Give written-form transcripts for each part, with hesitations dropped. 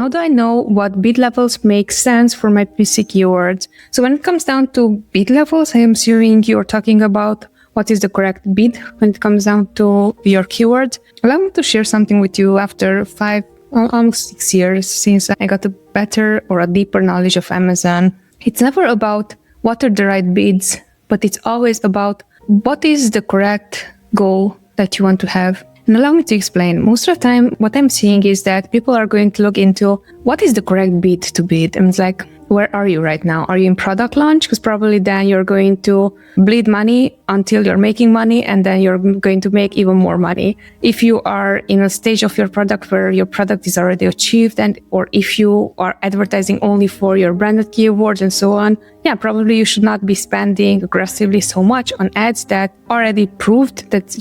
how do I know what bid levels make sense for my PPC keywords? So when it comes down to bid levels, I am assuming you're talking about what is the correct bid when it comes down to your keyword. Allow me to share something with you after 5, almost 6 years since I got a better or a deeper knowledge of Amazon. It's never about what are the right bids, but it's always about what is the correct goal that you want to have. And allow me to explain. Most of the time, what I'm seeing is that people are going to look into what is the correct bid to bid. And it's like, where are you right now? Are you in product launch? Because probably then you're going to bleed money until you're making money, and then you're going to make even more money. If you are in a stage of your product where your product is already achieved, or if you are advertising only for your branded keywords and so on, yeah, probably you should not be spending aggressively so much on ads that already proved that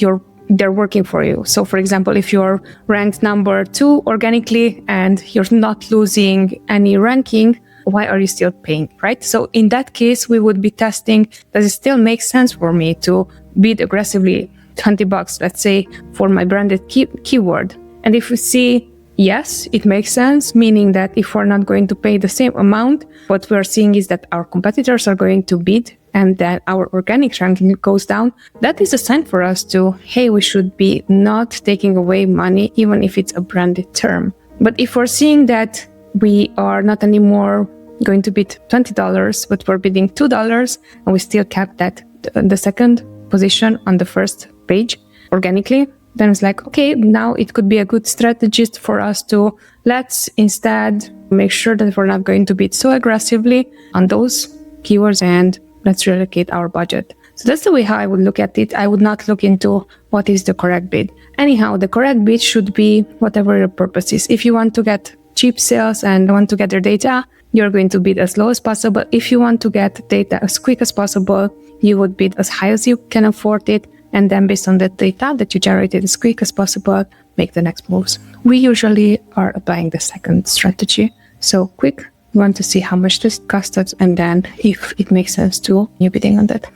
they're working for you. So for example, if you're ranked number 2 organically and you're not losing any ranking, why are you still paying, right? So in that case, we would be testing, does it still make sense for me to bid aggressively $20, let's say, for my branded keyword? And if we see, yes, it makes sense, meaning that if we're not going to pay the same amount, what we're seeing is that our competitors are going to bid and that our organic ranking goes down, that is a sign for us to, hey, we should be not taking away money, even if it's a branded term. But if we're seeing that we are not anymore going to bid $20, but we're bidding $2, and we still kept that the second position on the first page organically, then it's like, okay, now it could be a good strategist for us to let's instead make sure that we're not going to bid so aggressively on those keywords and let's reallocate our budget. So that's the way how I would look at it. I would not look into what is the correct bid. Anyhow, the correct bid should be whatever your purpose is. If you want to get cheap sales and want to get their data, you're going to bid as low as possible. If you want to get data as quick as possible, you would bid as high as you can afford it. And then based on the data that you generated as quick as possible, make the next moves. We usually are applying the second strategy. So quick, we want to see how much this costs us, and then if it makes sense to you bidding on that.